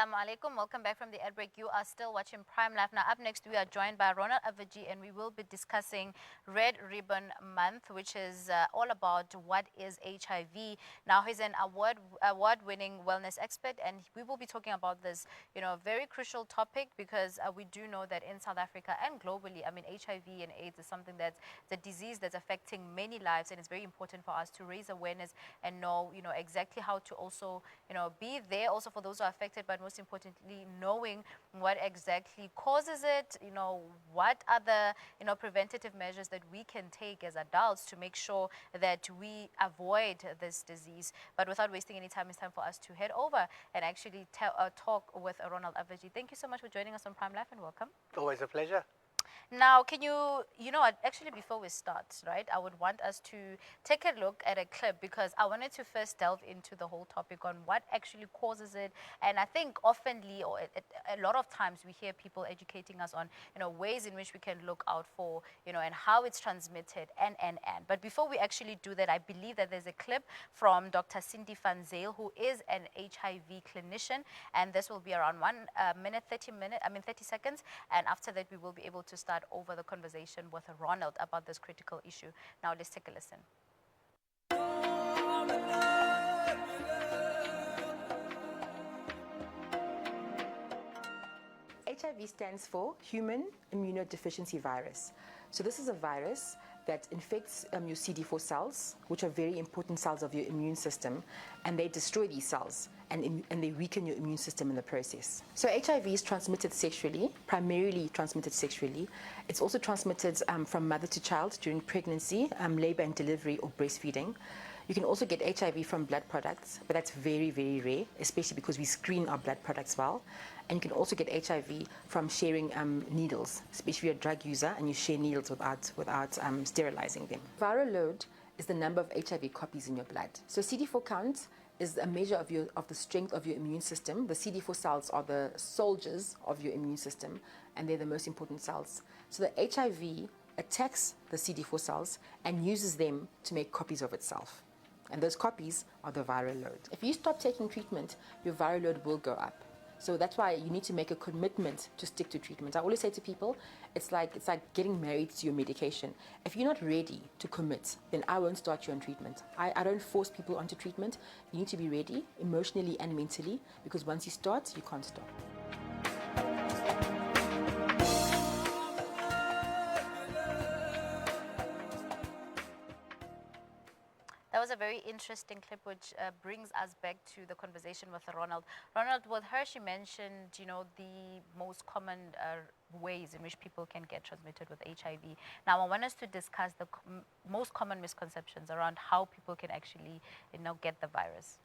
Assalamu alaikum. Welcome back from the ad break. You are still watching Prime Life. Now, up next, we are joined by Ronald Abvajee, and we will be discussing Red Ribbon Month, which is all about what is HIV. Now, he's an award-winning wellness expert, and we will be talking about this, very crucial topic because we do know that in South Africa and globally, I mean, HIV and AIDS is something that's the disease that's affecting many lives, and it's very important for us to raise awareness and know, exactly how to also, be there also for those who are affected, but most importantly, knowing what exactly causes it, what are the, preventative measures that we can take as adults to make sure that we avoid this disease. But without wasting any time, it's time for us to head over and actually talk with Ronald Abvajee. Thank you so much for joining us on Prime Life, and welcome. Always a pleasure. Now, can actually before we start, right, I would want us to take a look at a clip because I wanted to first delve into the whole topic on what actually causes it. And I think oftenly, or a lot of times, we hear people educating us on, ways in which we can look out for, and how it's transmitted and. But before we actually do that, I believe that there's a clip from Dr. Cindy van Zyl, who is an HIV clinician, and this will be around 1 minute, 30 seconds. And after that, we will be able to start over the conversation with Ronald about this critical issue. Now let's take a listen. HIV stands for Human Immunodeficiency Virus. So this is a virus that infects your CD4 cells, which are very important cells of your immune system, and they destroy these cells and they weaken your immune system in the process. So HIV is transmitted sexually, primarily transmitted sexually. It's also transmitted from mother to child during pregnancy, labor and delivery, or breastfeeding. You can also get HIV from blood products, but that's very, very rare, especially because we screen our blood products well. And you can also get HIV from sharing needles, especially if you're a drug user and you share needles without sterilizing them. Viral load is the number of HIV copies in your blood. So CD4 count is a measure of the strength of your immune system. The CD4 cells are the soldiers of your immune system, and they're the most important cells. So the HIV attacks the CD4 cells and uses them to make copies of itself. And those copies are the viral load. If you stop taking treatment, your viral load will go up. So that's why you need to make a commitment to stick to treatment. I always say to people, it's like getting married to your medication. If you're not ready to commit, then I won't start you on treatment. I don't force people onto treatment. You need to be ready emotionally and mentally, because once you start, you can't stop. That was a very interesting clip, which brings us back to the conversation with Ronald. Ronald, with her, she mentioned, the most common ways in which people can get transmitted with HIV. Now, I want us to discuss the most common misconceptions around how people can actually, get the virus.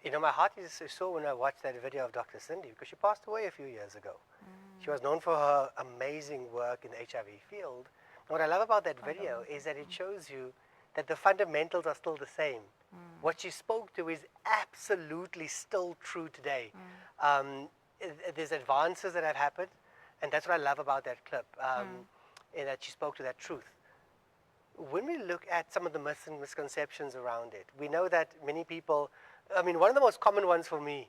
My heart is sore when I watched that video of Dr. Cindy, because she passed away a few years ago. She was known for her amazing work in the HIV field. And what I love about that video is that it shows you that the fundamentals are still the same. What she spoke to is absolutely still true today. There's advances that have happened, and that's what I love about that clip, in that she spoke to that truth. When we look at some of the myths and misconceptions around it, we know that many people, one of the most common ones for me,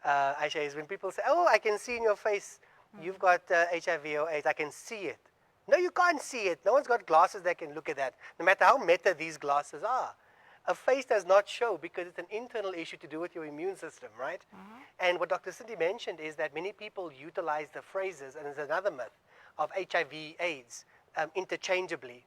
Aisha, is when people say, oh, I can see in your face, you've got HIV or AIDS, I can see it. No, you can't see it. No one's got glasses that can look at that, no matter how meta these glasses are. A face does not show because it's an internal issue to do with your immune system, right? And what Dr. Cindy mentioned is that many people utilize the phrases, and there's another myth, of HIV, AIDS, interchangeably.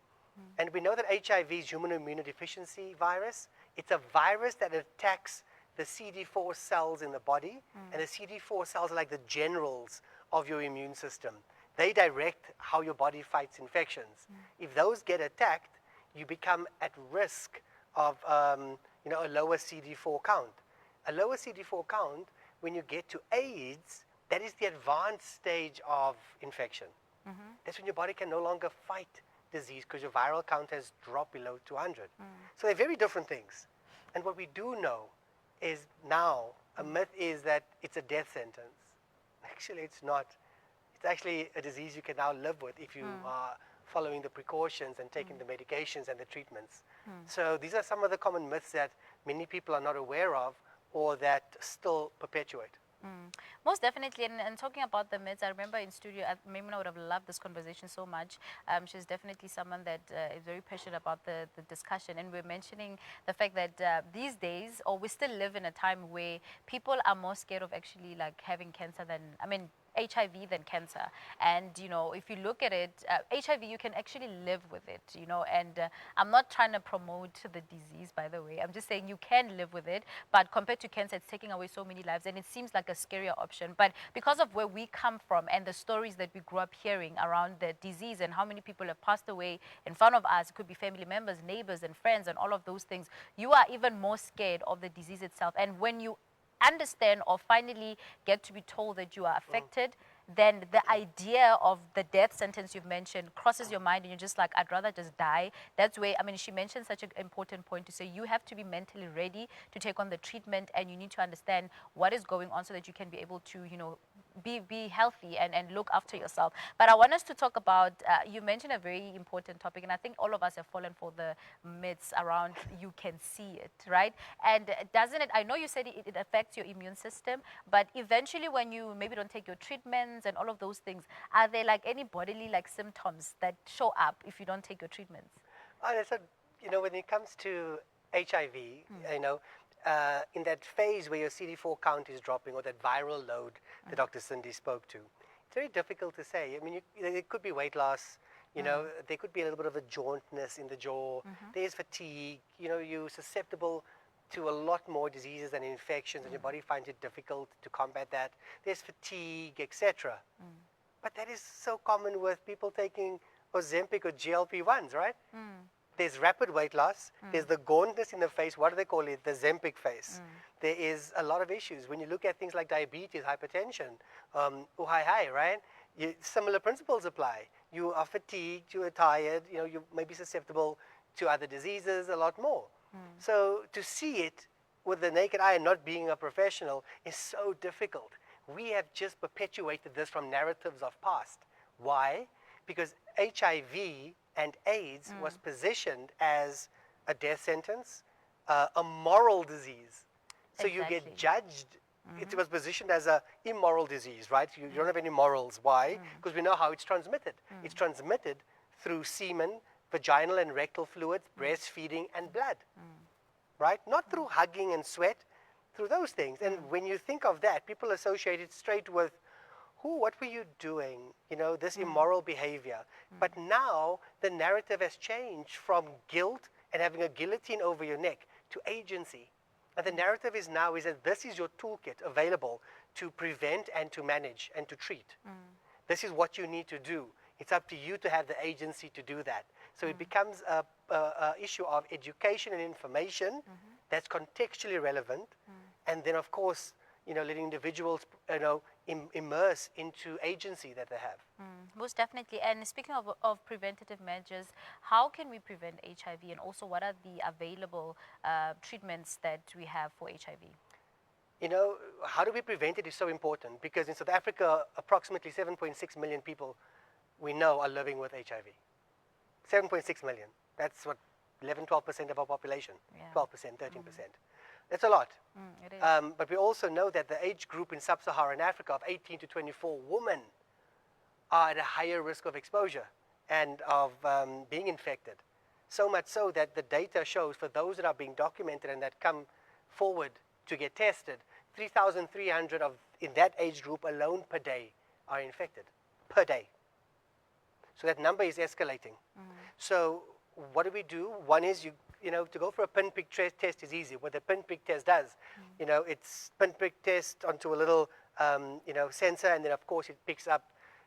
And we know that HIV is human immunodeficiency virus. It's a virus that attacks the CD4 cells in the body, and the CD4 cells are like the generals of your immune system. They direct how your body fights infections. If those get attacked, you become at risk of a lower CD4 count. A lower CD4 count, when you get to AIDS, that is the advanced stage of infection. That's when your body can no longer fight disease because your viral count has dropped below 200. So they're very different things. And what we do know is now, a myth is that it's a death sentence. Actually, it's not. It's actually a disease you can now live with if you are following the precautions and taking the medications and the treatments. So these are some of the common myths that many people are not aware of or that still perpetuate. Most definitely, and talking about the myths, I remember in studio, Maimuna would have loved this conversation so much. She's definitely someone that is very passionate about the discussion, and we're mentioning the fact that these days, or we still live in a time where people are more scared of actually like having cancer than, I mean, HIV than cancer. And, you know, if you look at it, HIV, you can actually live with it, you know, and I'm not trying to promote the disease, by the way. I'm just saying you can live with it, but compared to cancer, it's taking away so many lives, and it seems like a scarier option. But because of where we come from and the stories that we grew up hearing around the disease and how many people have passed away in front of us, it could be family members, neighbors, and friends, and all of those things, you are even more scared of the disease itself. And when you understand or finally get to be told that you are affected, then the idea of the death sentence you've mentioned crosses your mind, and you're just like, I'd rather just die. That's where, I mean, she mentioned such an important point to say you have to be mentally ready to take on the treatment, and you need to understand what is going on so that you can be able to, you know, be healthy and look after yourself. But I want us to talk about, you mentioned a very important topic, and I think all of us have fallen for the myths around you can see it, right? And doesn't it, I know you said it affects your immune system, but eventually when you maybe don't take your treatments and all of those things, are there like any bodily like symptoms that show up if you don't take your treatments? So, you know, when it comes to HIV, you know, in that phase where your CD4 count is dropping, or that viral load that Dr. Cindy spoke to, it's very difficult to say. I mean, it could be weight loss, you know, there could be a little bit of a jauntness in the jaw, there's fatigue, you know, you're susceptible to a lot more diseases and infections, and your body finds it difficult to combat that. There's fatigue, etc. But that is so common with people taking Ozempic or GLP-1s, right? There's rapid weight loss. There's the gauntness in the face. What do they call it? The Zempic face. There is a lot of issues. When you look at things like diabetes, hypertension, right? Similar principles apply. You are fatigued, you are tired, you know, you may be susceptible to other diseases a lot more. So to see it with the naked eye and not being a professional is so difficult. We have just perpetuated this from narratives of past. Why? Because HIV and AIDS was positioned as a death sentence, a moral disease. So you get judged. It was positioned as an immoral disease, right? You don't have any morals. Why? Because we know how it's transmitted. It's transmitted through semen, vaginal and rectal fluids, breastfeeding, and blood, right? Not through hugging and sweat, through those things. And when you think of that, people associate it straight with, what were you doing? You know, this immoral behavior. But now the narrative has changed from guilt and having a guillotine over your neck to agency. And the narrative is now is that this is your toolkit available to prevent and to manage and to treat. This is what you need to do. It's up to you to have the agency to do that. So it becomes a issue of education and information that's contextually relevant. And then, of course, you know, letting individuals, you know, immerse into agency that they have. Most definitely. And speaking of preventative measures, how can we prevent HIV, and also what are the available treatments that we have for HIV? You know, how do we prevent it is so important, because in South Africa, approximately 7.6 million people we know are living with HIV. 7.6 million. That's what, 11-12% of our population. 12%, 13%. That's a lot. It is. But we also know that the age group in sub-Saharan Africa of 18 to 24 women are at a higher risk of exposure and of being infected. So much so that the data shows, for those that are being documented and that come forward to get tested, 3,300 in that age group alone per day are infected, per day. So that number is escalating. So what do? One is, you know, to go for a pinprick test is easy. What the pinprick test does, you know, it's pinprick test onto a little, you know, sensor, and then of course it picks up,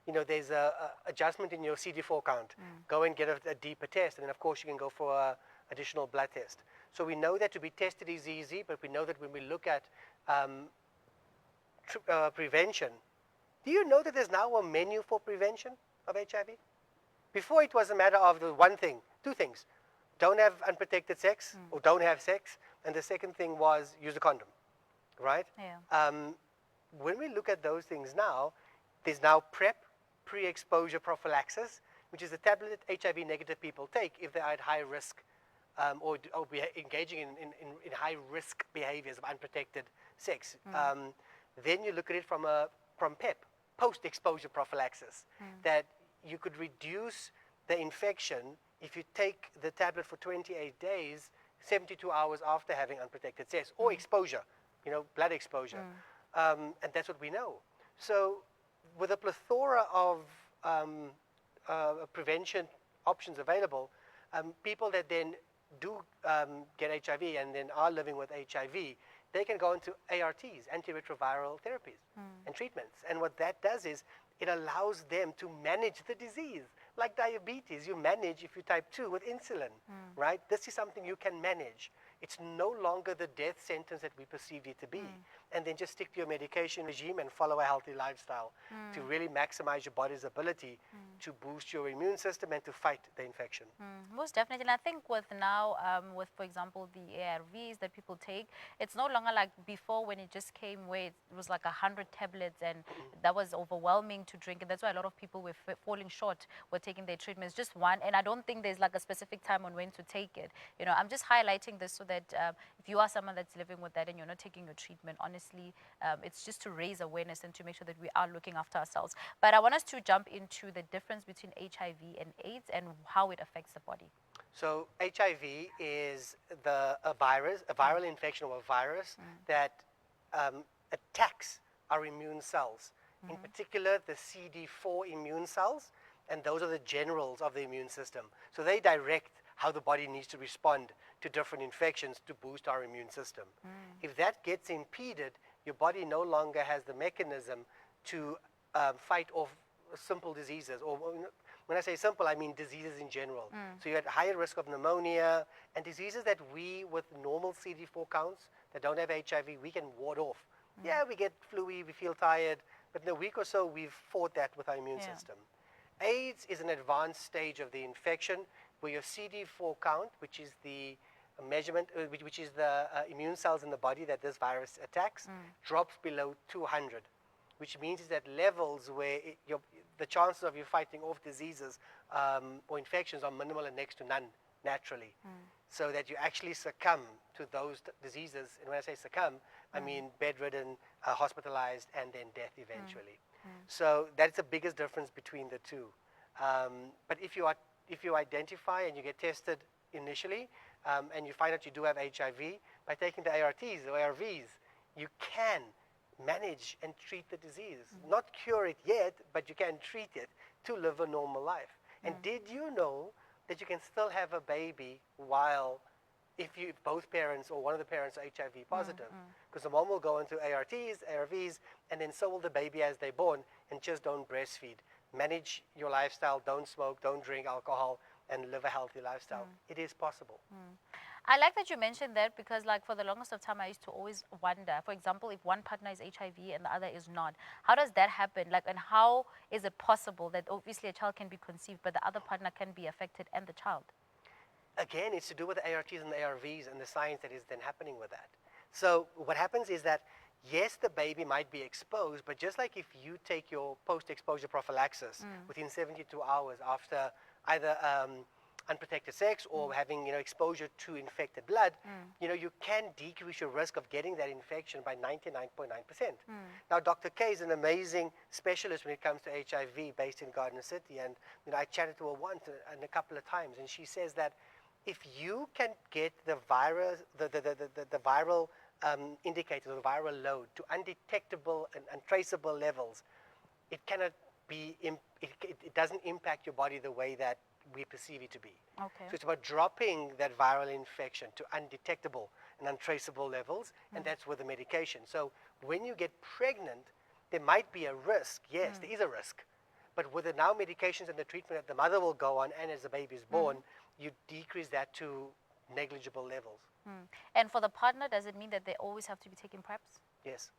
you know, there's a adjustment in your CD4 count. Go and get a deeper test, and then of course you can go for a additional blood test. So we know that to be tested is easy, but we know that when we look at prevention, do you know that there's now a menu for prevention of HIV? Before it was a matter of the one thing, two things. Don't have unprotected sex, or don't have sex. And the second thing was use a condom, right? Yeah. When we look at those things now, there's now PrEP, pre-exposure prophylaxis, which is a tablet HIV negative people take if they are at high risk or be engaging in high risk behaviors of unprotected sex. Then you look at it from PEP, post-exposure prophylaxis, that you could reduce the infection if you take the tablet for 28 days, 72 hours after having unprotected sex, or exposure, blood exposure. And that's what we know. So with a plethora of prevention options available, people that then do get HIV and then are living with HIV, they can go into ARTs, antiretroviral therapies and treatments. And what that does is it allows them to manage the disease. Like diabetes, you manage if you type 2 with insulin, right? This is something you can manage. It's no longer the death sentence that we perceived it to be. And then just stick to your medication regime and follow a healthy lifestyle to really maximize your body's ability to boost your immune system and to fight the infection. Most definitely. And I think with now, with, for example, the ARVs that people take, it's no longer like before when it just came where it was like 100 tablets and that was overwhelming to drink. And that's why a lot of people were falling short with taking their treatments. Just one. And I don't think there's like a specific time on when to take it. I'm just highlighting this so that if you are someone that's living with that and you're not taking your treatment, honestly, it's just to raise awareness and to make sure that we are looking after ourselves. But I want us to jump into the difference between HIV and AIDS and how it affects the body. So HIV is a viral infection or a virus that attacks our immune cells, in particular the CD4 immune cells, and those are the generals of the immune system. So they direct how the body needs to respond to different infections to boost our immune system. If that gets impeded, your body no longer has the mechanism to fight off simple diseases. Or when I say simple, I mean diseases in general. So you're at higher risk of pneumonia and diseases that we, with normal CD4 counts that don't have HIV, we can ward off. Yeah, we get flu-y, we feel tired, but in a week or so, we've fought that with our immune system. AIDS is an advanced stage of the infection where your CD4 count, which is the measurement, which is the immune cells in the body that this virus attacks, drops below 200, which means it's at levels where the chances of you fighting off diseases or infections are minimal and next to none naturally. So that you actually succumb to those diseases. And when I say succumb, I mean bedridden, hospitalized, and then death eventually. So that's the biggest difference between the two. But if you identify and you get tested initially, and you find out you do have HIV, by taking the ARTs or ARVs, you can manage and treat the disease. Not cure it yet, but you can treat it to live a normal life. And did you know that you can still have a baby if both parents or one of the parents are HIV positive? Because the mom will go into ARTs, ARVs, and then so will the baby as they're born, and just don't breastfeed. Manage your lifestyle, don't smoke, don't drink alcohol, and live a healthy lifestyle. It is possible. I like that you mentioned that because like for the longest of time I used to always wonder, for example, if one partner is HIV and the other is not, how does that happen? Like, and how is it possible that obviously a child can be conceived but the other partner can be affected and the child? Again, it's to do with the ARTs and the ARVs and the science that is then happening with that. So what happens is that, yes, the baby might be exposed, but just like if you take your post-exposure prophylaxis within 72 hours after either unprotected sex or having exposure to infected blood, you can decrease your risk of getting that infection by 99.9%. Now, Dr. K is an amazing specialist when it comes to HIV based in Garden City, and I chatted to her once and a couple of times, and she says that if you can get the virus, the viral indicators, the viral load to undetectable and untraceable levels, it cannot be, it doesn't impact your body the way that we perceive it to be. Okay. So it's about dropping that viral infection to undetectable and untraceable levels, and that's with the medication. So when you get pregnant, there might be a risk. Yes, there is a risk. But with the now medications and the treatment that the mother will go on, and as the baby is born, you decrease that to negligible levels. And for the partner, does it mean that they always have to be taking PrEPs? Yes.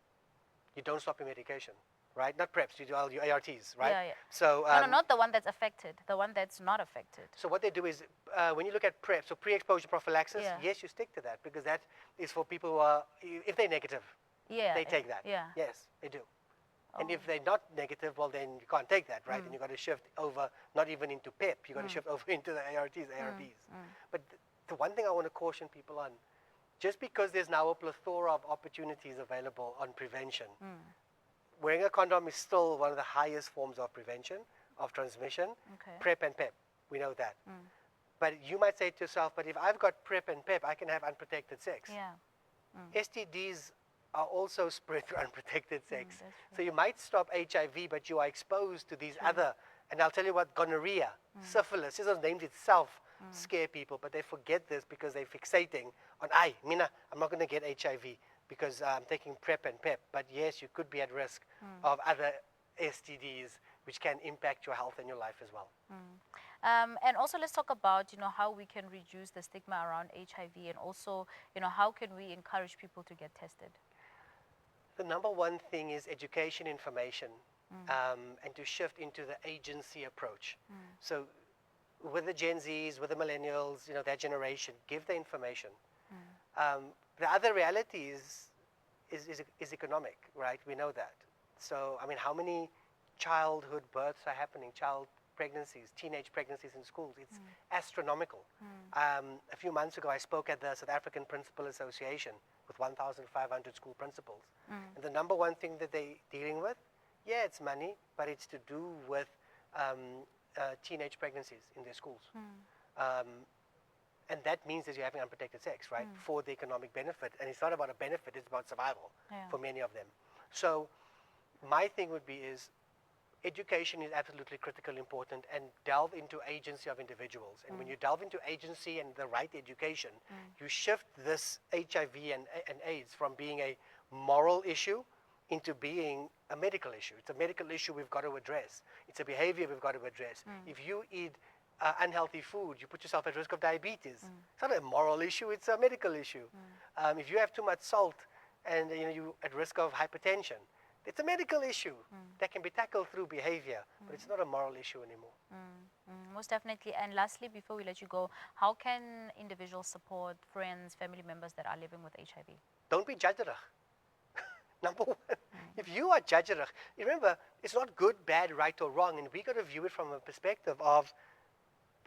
You don't stop your medication, right? Not PrEPs, you do all your ARTs, right? Yeah. So, no, not the one that's affected, the one that's not affected. So what they do is, when you look at PrEP, so pre-exposure prophylaxis, yes, you stick to that because that is for people who are, if they're negative, they take that. Yeah. Yes, they do. And if they're not negative, well, then you can't take that, right? And you've got to shift over, not even into PEP, you've got to shift over into the ARTs, ARVs. But the one thing I want to caution people on, just because there's now a plethora of opportunities available on prevention, wearing a condom is still one of the highest forms of prevention of transmission. Okay. PrEP and PEP, we know that. But you might say to yourself, but if I've got PrEP and PEP, I can have unprotected sex. Yeah. STDs are also spread through unprotected sex. that's So you might stop HIV, but you are exposed to these other, and I'll tell you what, gonorrhea, syphilis, these are names itself scare people, but they forget this because they're fixating on, I'm not going to get HIV because I'm taking PrEP and PEP. But yes, you could be at risk of other STDs, which can impact your health and your life as well. And also let's talk about, how we can reduce the stigma around HIV, and also, how can we encourage people to get tested? The number one thing is education, information, and to shift into the agency approach. So with the Gen Zs, with the millennials, their generation, give the information. The other reality is economic, right? We know that. So, how many childhood births are happening, child pregnancies, teenage pregnancies in schools? It's astronomical. A few months ago, I spoke at the South African Principal Association with 1,500 school principals. And the number one thing that they're dealing with, it's money, but it's to do with teenage pregnancies in their schools. And that means that you're having unprotected sex, right, for the economic benefit. And it's not about a benefit, it's about survival for many of them. So my thing would be is education is absolutely critical, important, and delve into agency of individuals. And when you delve into agency and the right education, you shift this HIV and AIDS from being a moral issue into being a medical issue. It's a medical issue we've got to address. It's a behavior we've got to address. If you eat unhealthy food, you put yourself at risk of diabetes. It's not a moral issue, it's a medical issue. If you have too much salt and you're at risk of hypertension, it's a medical issue that can be tackled through behavior, but it's not a moral issue anymore. Most definitely. And lastly, before we let you go, how can individuals support friends, family members that are living with HIV? Don't be judgerig. Number one, if you are judgerig, remember, it's not good, bad, right, or wrong, and we got to view it from a perspective of,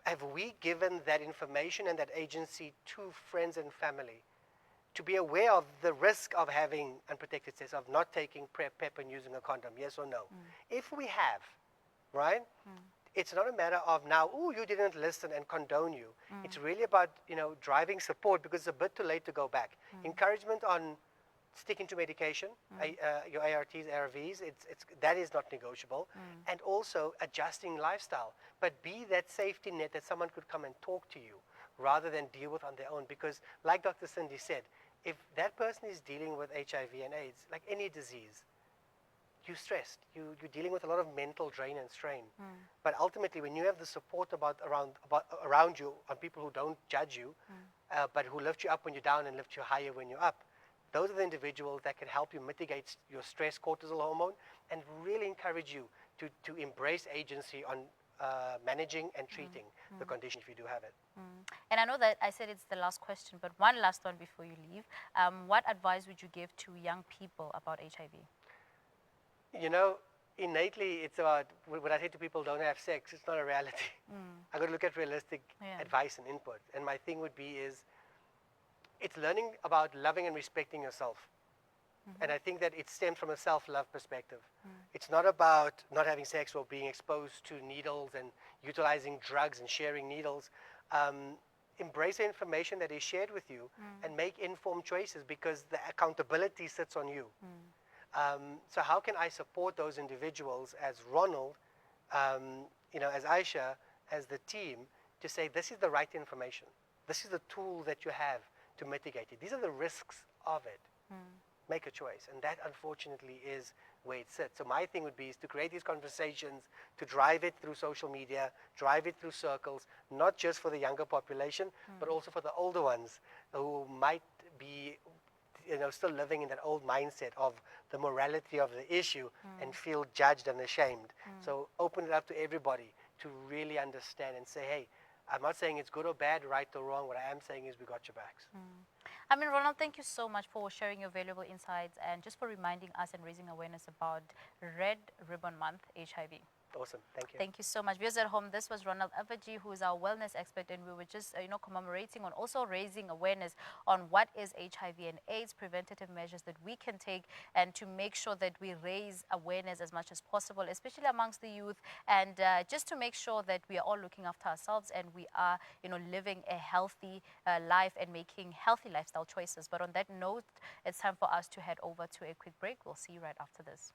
have we given that information and that agency to friends and family to be aware of the risk of having unprotected sex, of not taking PrEP, PEP, and using a condom, yes or no? If we have, right, it's not a matter of now, you didn't listen and condone you. It's really about, driving support, because it's a bit too late to go back. Encouragement on sticking to medication, your ARTs, ARVs, that is not negotiable. And also adjusting lifestyle. But be that safety net that someone could come and talk to you rather than deal with on their own. Because like Dr. Cindy said, if that person is dealing with HIV and AIDS, like any disease, you're stressed. You're dealing with a lot of mental drain and strain. But ultimately, when you have the support around you, on people who don't judge you, but who lift you up when you're down and lift you higher when you're up, those are the individuals that can help you mitigate your stress cortisol hormone and really encourage you to embrace agency on managing and treating the condition if you do have it. And I know that I said it's the last question, but one last one before you leave. What advice would you give to young people about HIV? Innately, it's about, when I say to people don't have sex, it's not a reality. I've got to look at realistic advice and input. And my thing would be it's learning about loving and respecting yourself. And I think that it stems from a self-love perspective. It's not about not having sex or being exposed to needles and utilizing drugs and sharing needles. Embrace the information that is shared with you and make informed choices, because the accountability sits on you. So how can I support those individuals as Ronald, as Aisha, as the team, to say this is the right information. This is the tool that you have to mitigate it. These are the risks of it. Make a choice. And that, unfortunately, is where it sits. So my thing would be is to create these conversations, to drive it through social media, drive it through circles, not just for the younger population, but also for the older ones who might be still living in that old mindset of the morality of the issue and feel judged and ashamed. So open it up to everybody to really understand and say, hey, I'm not saying it's good or bad, right or wrong. What I am saying is we got your backs. Ronald, thank you so much for sharing your valuable insights and just for reminding us and raising awareness about Red Ribbon Month, HIV. Awesome. Thank you. Thank you so much. Viewers at home, this was Ronald Abvajee, who is our wellness expert, and we were just, commemorating on also raising awareness on what is HIV and AIDS, preventative measures that we can take, and to make sure that we raise awareness as much as possible, especially amongst the youth, and just to make sure that we are all looking after ourselves and we are, living a healthy life and making healthy lifestyle choices. But on that note, it's time for us to head over to a quick break. We'll see you right after this.